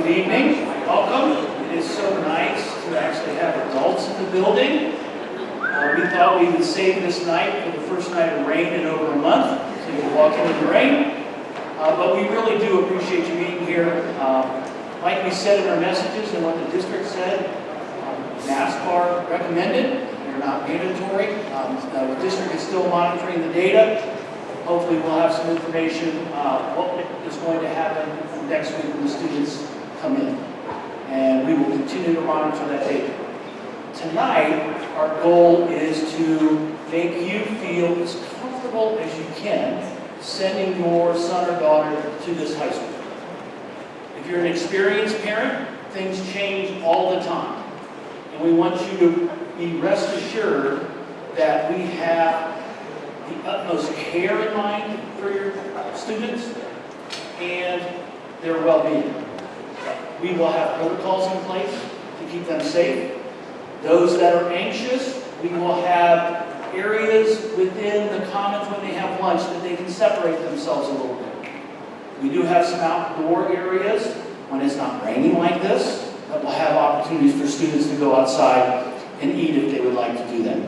Good evening, welcome. It is so nice to actually have adults in the building. We thought we would save this night for the first night of rain in over a month, so you can walk in the rain. But we really do appreciate you being here. Like we said in our messages and what the district said, masks are recommended. They're not mandatory. The district is still monitoring the data. Hopefully we'll have some information what is going to happen next week when the students come in. And we will continue to monitor that data. Tonight, our goal is to make you feel as comfortable as you can sending your son or daughter to this high school. If you're an experienced parent, things change all the time. And we want you to be rest assured that we have the utmost care in mind for your students and their well-being. We will have protocols in place to keep them safe. Those that are anxious, we will have areas within the commons when they have lunch that they can separate themselves a little bit. We do have some outdoor areas when it's not raining like this that will have opportunities for students to go outside and eat if they would like to do that.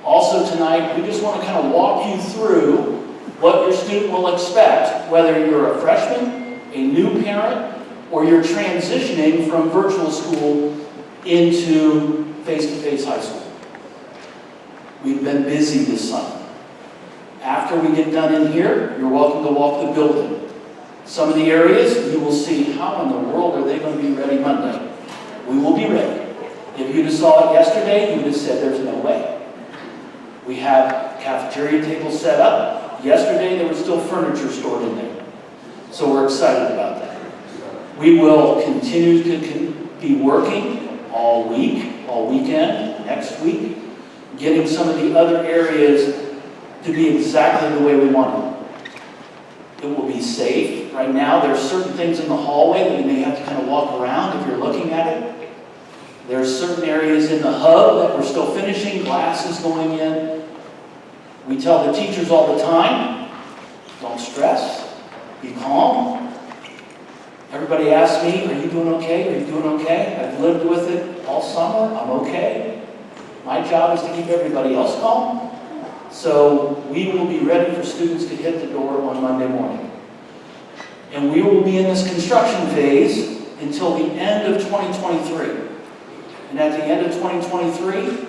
Also tonight, we just want to kind of walk you through what your student will expect, whether you're a freshman, a new parent, or you're transitioning from virtual school into face-to-face high school. We've been busy this summer. After we get done in here, you're welcome to walk the building. Some of the areas, you will see how in the world are they going to be ready Monday. We will be ready. If you'd have saw it yesterday, you would have said there's no way. We have cafeteria tables set up. Yesterday, there was still furniture stored in there. So we're excited about that. We will continue to be working all week, all weekend, next week, getting some of the other areas to be exactly the way we want them. It will be safe. Right now, there are certain things in the hallway that you may have to kind of walk around if you're looking at it. There are certain areas in the hub that we're still finishing, glasses going in. We tell the teachers all the time, don't stress, be calm. Everybody asks me, are you doing okay? Are you doing okay? I've lived with it all summer, I'm okay. My job is to keep everybody else calm. So we will be ready for students to hit the door on Monday morning. And we will be in this construction phase until the end of 2023. And at the end of 2023,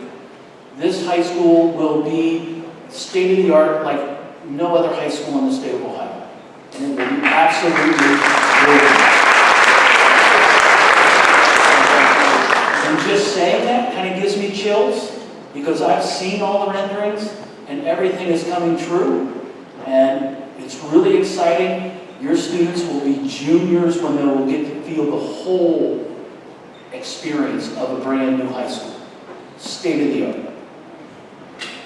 this high school will be state-of-the-art like no other high school in the state of Ohio. And it will be absolutely gorgeous. And just saying that kind of gives me chills because I've seen all the renderings and everything is coming true. And it's really exciting. Your students will be juniors when they will get to feel the whole experience of a brand new high school. State of the art.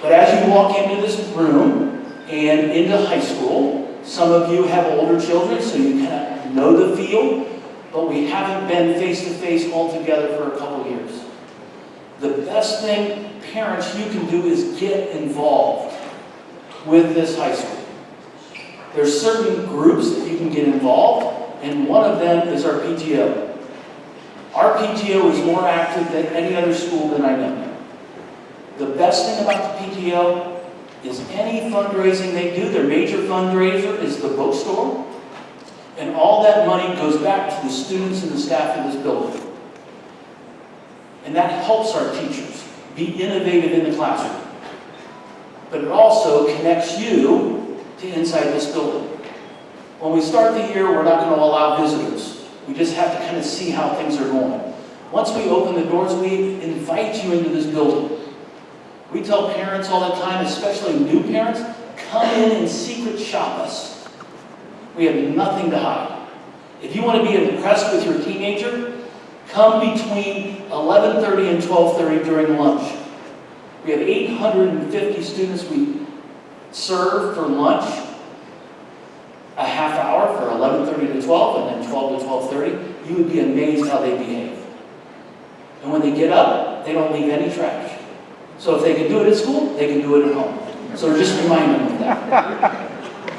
But as you walk into this room and into high school, some of you have older children, so you kind of know the feel, but we haven't been face-to-face all together for a couple years. The best thing, parents, you can do is get involved with this high school. There's certain groups that you can get involved, and one of them is our PTO. Our PTO is more active than any other school that I know. The best thing about the PTO is any fundraising they do, their major fundraiser is the bookstore, and all that money goes back to the students and the staff of this building. And that helps our teachers be innovative in the classroom. But it also connects you to inside this building. When we start the year, we're not going to allow visitors. We just have to kind of see how things are going. Once we open the doors, we invite you into this building. We tell parents all the time, especially new parents, come in and secret shop us. We have nothing to hide. If you want to be impressed with your teenager, come between 11:30 and 12:30 during lunch. We have 850 students we serve for lunch, a half hour for 11:30 to 12, and then 12 to 12:30. You would be amazed how they behave. And when they get up, they don't leave any trash. So if they can do it at school, they can do it at home. So just remind them of that.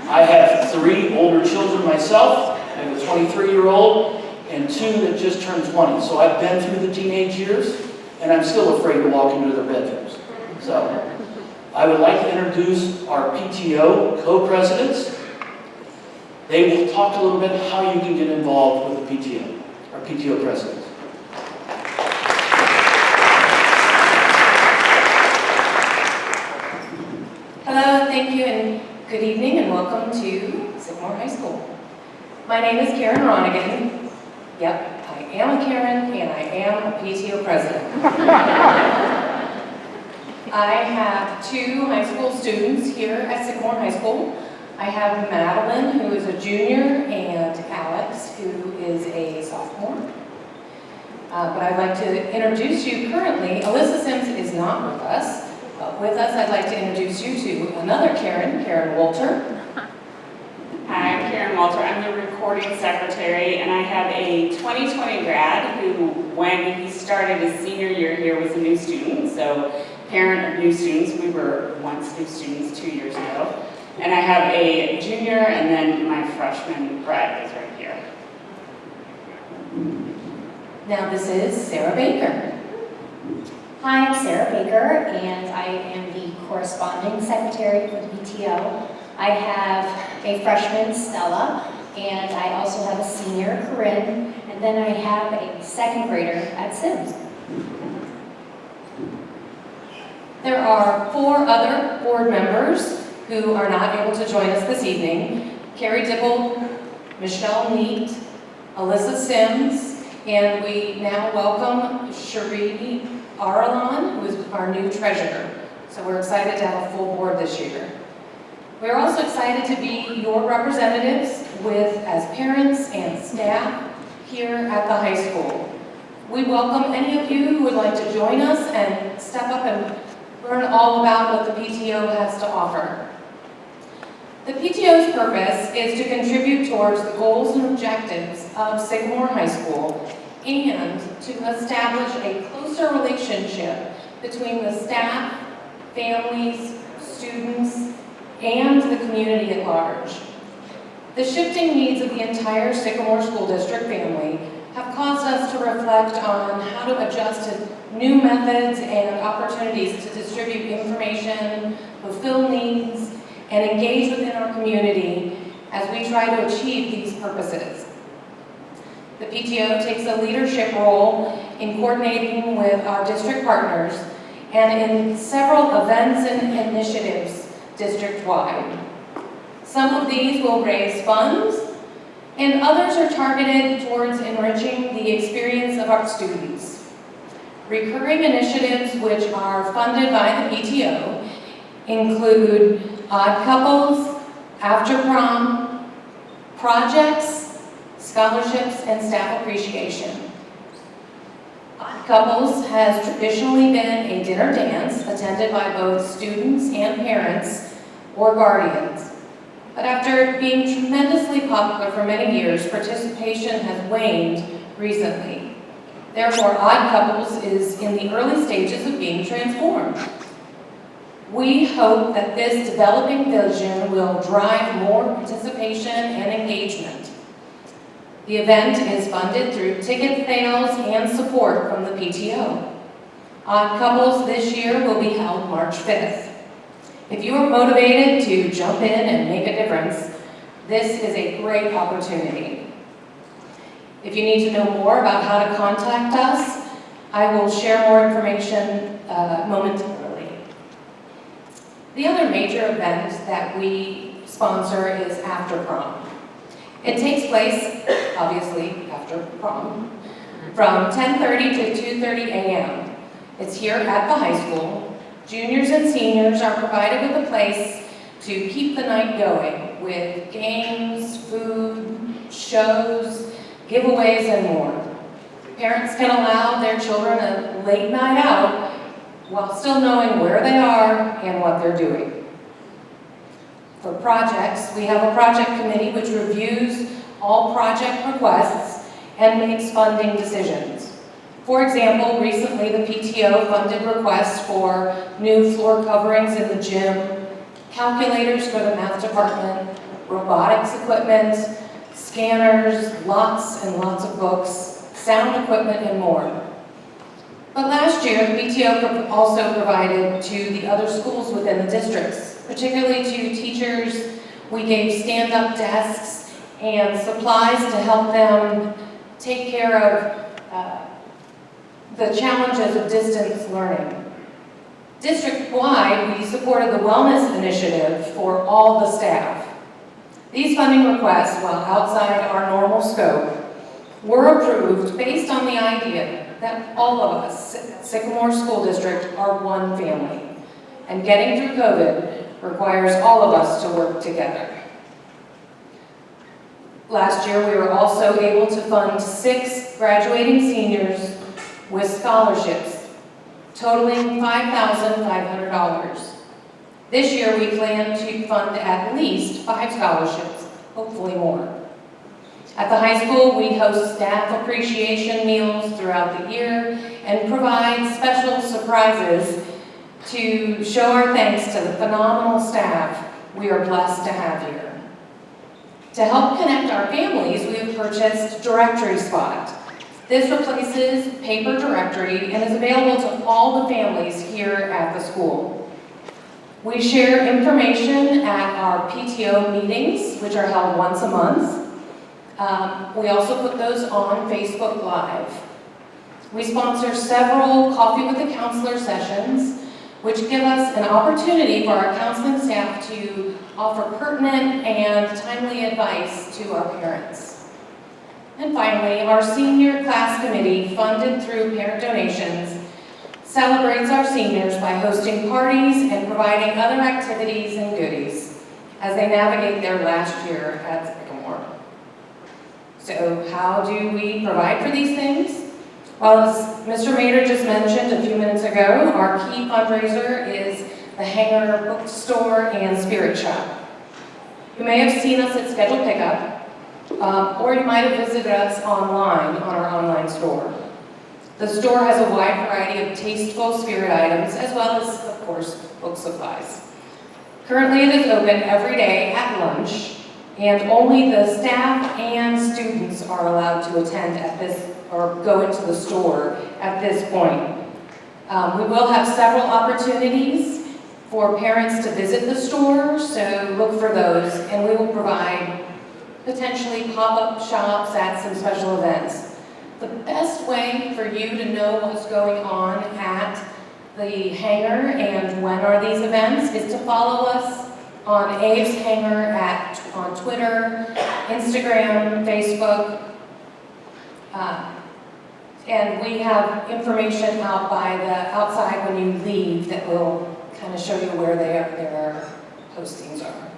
I have 3 older children myself. I have a 23-year-old and 2 that just turned 20. So I've been through the teenage years, and I'm still afraid to walk into their bedrooms. So I would like to introduce our PTO co-presidents. They will talk a little bit how you can get involved with the PTO, our PTO presidents. Hello, thank you, and good evening, and welcome to Sycamore High School. My name is Karen Ronigan. Yep, I am a Karen, and I am a PTO president. I have 2 high school students here at Sycamore High School. I have Madeline, who is a junior, and Alex, who is a sophomore. But I'd like to introduce you currently. Alyssa Sims is not with us. With us, I'd like to introduce you to another Karen, Karen Walter. Hi, I'm Karen Walter. I'm the recording secretary, and I have a 2020 grad who, when he started his senior year here, was a new student. So, parent of new students. We were once new students 2 years ago. And I have a junior, and then my freshman, Brett, is right here. Now this is Sarah Baker. Hi, I'm Sarah Baker, and I am the corresponding secretary for the PTO. I have a freshman, Stella, and I also have a senior, Corinne, and then I have a second grader at Sims. There are 4 other board members who are not able to join us this evening. Carrie Dibble, Michelle Neat, Alyssa Sims, and we now welcome Cherie Aralon, who is our new treasurer. So we're excited to have a full board this year. We're also excited to be your representatives as parents and staff here at the high school. We welcome any of you who would like to join us and step up and learn all about what the PTO has to offer. The PTO's purpose is to contribute towards the goals and objectives of Sycamore High School and to establish a closer relationship between the staff, families, students, and the community at large. The shifting needs of the entire Sycamore School District family have caused us to reflect on how to adjust to new methods and opportunities to distribute information, fulfill needs, and engage within our community as we try to achieve these purposes. The PTO takes a leadership role in coordinating with our district partners and in several events and initiatives district-wide. Some of these will raise funds, and others are targeted towards enriching the experience of our students. Recurring initiatives which are funded by the PTO include Odd Couples, After Prom, projects, scholarships, and staff appreciation. Odd Couples has traditionally been a dinner dance attended by both students and parents or guardians. But after being tremendously popular for many years, participation has waned recently. Therefore, Odd Couples is in the early stages of being transformed. We hope that this developing vision will drive more participation and engagement. The event is funded through ticket sales and support from the PTO. Odd Couples this year will be held March 5th. If you are motivated to jump in and make a difference, this is a great opportunity. If you need to know more about how to contact us, I will share more information momentarily. The other major event that we sponsor is After Prom. It takes place, obviously, after prom, from 10:30 to 2:30 a.m. It's here at the high school. Juniors and seniors are provided with a place to keep the night going with games, food, shows, giveaways, and more. Parents can allow their children a late night out while still knowing where they are and what they're doing. For projects, we have a project committee which reviews all project requests and makes funding decisions. For example, recently the PTO funded requests for new floor coverings in the gym, calculators for the math department, robotics equipment, scanners, lots and lots of books, sound equipment, and more. But last year, the PTO also provided to the other schools within the districts, particularly to teachers. We gave stand-up desks and supplies to help them take care of the challenges of distance learning. District-wide, we supported the wellness initiative for all the staff. These funding requests, while outside our normal scope, were approved based on the idea that all of us at Sycamore School District are one family, and getting through COVID requires all of us to work together. Last year, we were also able to fund 6 graduating seniors with scholarships, totaling $5,500. This year, we plan to fund at least 5 scholarships, hopefully more. At the high school, we host staff appreciation meals throughout the year and provide special surprises to show our thanks to the phenomenal staff we are blessed to have here. To help connect our families, we have purchased Directory Spot. This replaces paper directory and is available to all the families here at the school. We share information at our PTO meetings, which are held once a month. We also put those on Facebook Live. We sponsor several Coffee with the Counselor sessions, which give us an opportunity for our counseling staff to offer pertinent and timely advice to our parents. And finally, our senior class committee, funded through parent donations, celebrates our seniors by hosting parties and providing other activities and goodies as they navigate their last year at Sycamore. So how do we provide for these things? Well, as Mr. Mader just mentioned a few minutes ago, our key fundraiser is the Hanger Bookstore and Spirit Shop. You may have seen us at Scheduled Pickup, or you might have visited us online on our online store. The store has a wide variety of tasteful spirit items, as well as, of course, book supplies. Currently, it is open every day at lunch, and only the staff and students are allowed to attend at this, or go into the store at this point. We will have several opportunities for parents to visit the store, so look for those, and we will provide potentially pop-up shops at some special events. The best way for you to know what's going on at the Hangar and when are these events is to follow us on Abe's Hangar on Twitter, Instagram, Facebook, and we have information out by the outside when you leave that will kind of show you where their postings are.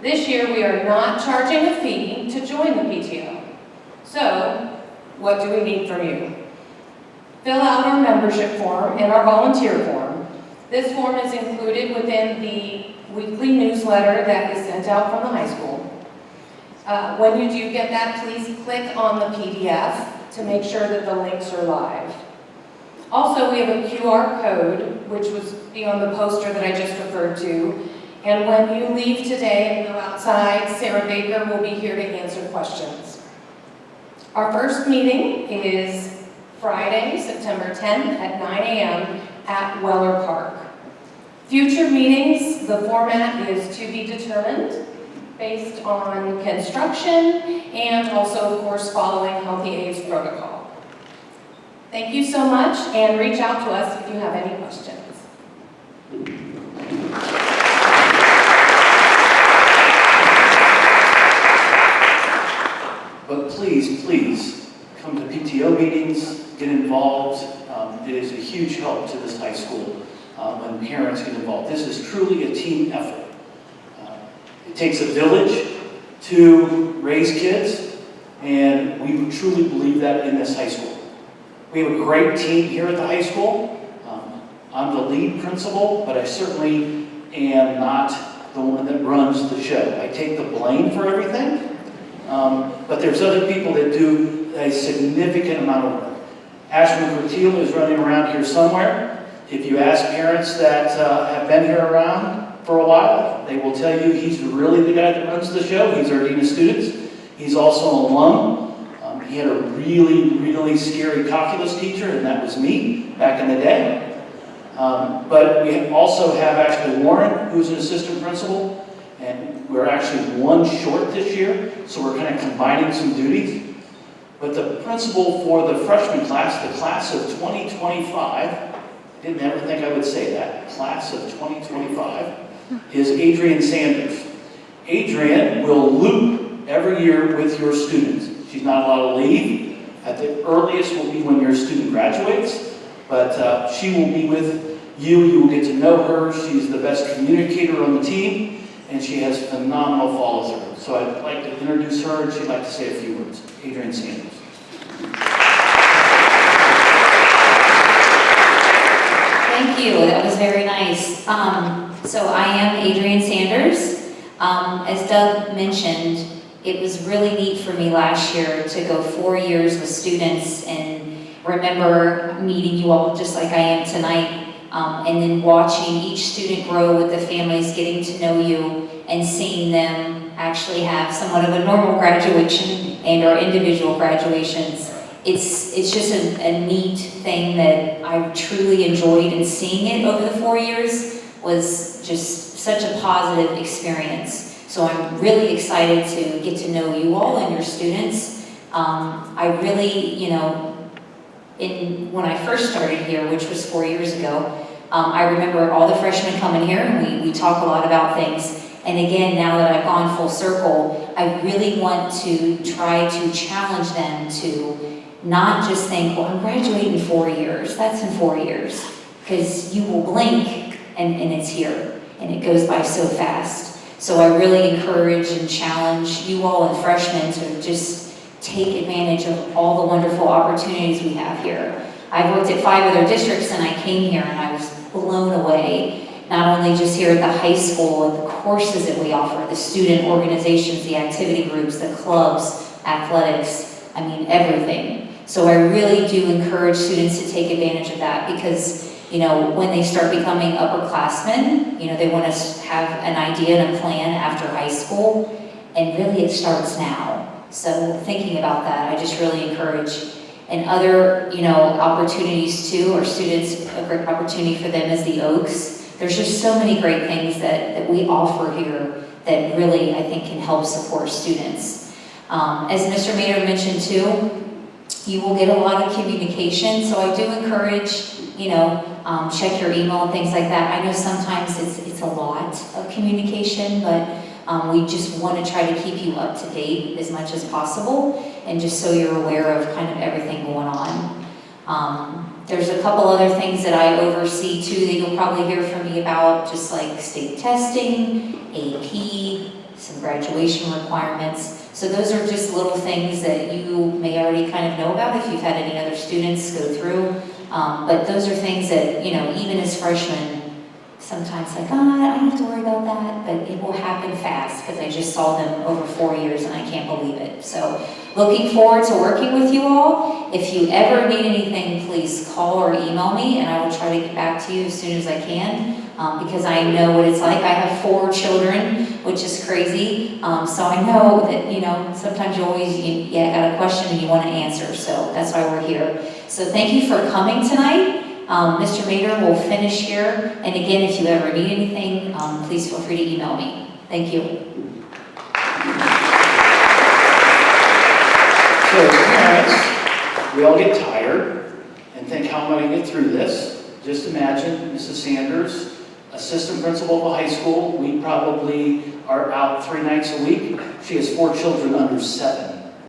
This year, we are not charging a fee to join the PTO. So, what do we need from you? Fill out our membership form and our volunteer form. This form is included within the weekly newsletter that is sent out from the high school. When you do get that, please click on the PDF to make sure that the links are live. Also, we have a QR code, which was on the poster that I just referred to. And when you leave today and go outside, Sarah Baker will be here to answer questions. Our first meeting is Friday, September 10th at 9 a.m. at Weller Park. Future meetings, the format is to be determined based on construction and also, of course, following Healthy A's protocol. Thank you so much, and reach out to us if you have any questions. But please, come to PTO meetings, get involved. It is a huge help to this high school when parents get involved. This is truly a team effort. It takes a village to raise kids, and we truly believe that in this high school. We have a great team here at the high school. I'm the lead principal, but I certainly am not the one that runs the show. I take the blame for everything. But there's other people that do a significant amount of work. Ashman Cortile is running around here somewhere. If you ask parents that have been here around for a while, they will tell you he's really the guy that runs the show. He's our dean of students. He's also an alum. He had a really scary calculus teacher, and that was me back in the day. But we also have actually Warren, who's an assistant principal, and we're actually one short this year, so we're kind of combining some duties. But the principal for the freshman class, the class of 2025, I didn't ever think I would say that, class of 2025, is Adrienne Sanders. Adrienne will loop every year with your students. She's not allowed to leave. At the earliest will be when your student graduates, but she will be with you. You will get to know her. She's the best communicator on the team, and she has phenomenal follow-through. So I'd like to introduce her, and she'd like to say a few words. Adrienne Sanders. Thank you, that was very nice. So I am Adrienne Sanders. As Doug mentioned, it was really neat for me last year to go 4 years with students and remember meeting you all just like I am tonight, and then watching each student grow with the families, getting to know you, and seeing them actually have somewhat of a normal graduation and our individual graduations. It's just a neat thing that I truly enjoyed, and seeing it over the 4 years was just such a positive experience. So I'm really excited to get to know you all and your students. I really, when I first started here, which was 4 years ago, I remember all the freshmen coming here, and we talk a lot about things. And again, now that I've gone full circle, I really want to try to challenge them to not just think, well, I'm graduating in 4 years. That's in 4 years. Because you will blink and it's here. And it goes by so fast. So I really encourage and challenge you all and freshmen to just take advantage of all the wonderful opportunities we have here. I've worked at 5 other districts, and I came here and I was blown away. Not only just here at the high school and the courses that we offer, the student organizations, the activity groups, the clubs, athletics, I mean everything. So I really do encourage students to take advantage of that, because when they start becoming upperclassmen, they want to have an idea and a plan after high school, and really it starts now. So thinking about that, I just really encourage. And other, opportunities too, or students, a great opportunity for them is the Oaks. There's just so many great things that we offer here that really, I think, can help support students. As Mr. Mader mentioned too, you will get a lot of communication, so I do encourage, check your email and things like that. I know sometimes it's a lot of communication, but we just want to try to keep you up to date as much as possible, and just so you're aware of kind of everything going on. There's a couple other things that I oversee too that you'll probably hear from me about, just like state testing, AP, some graduation requirements. So those are just little things that you may already kind of know about if you've had any other students go through. But those are things that, even as freshmen, sometimes like, I don't have to worry about that, but it will happen fast, because I just saw them over 4 years and I can't believe it. So looking forward to working with you all. If you ever need anything, please call or email me, and I will try to get back to you as soon as I can, because I know what it's like. I have 4 children, which is crazy. So I know that, sometimes you always, got a question and you want to answer. So that's why we're here. So thank you for coming tonight. Mr. Mader will finish here. And again, if you ever need anything, please feel free to email me. Thank you. So as parents, we all get tired and think, how am I going to get through this? Just imagine Mrs. Sanders, assistant principal of a high school. We probably are out 3 nights a week. She has 4 children under 7.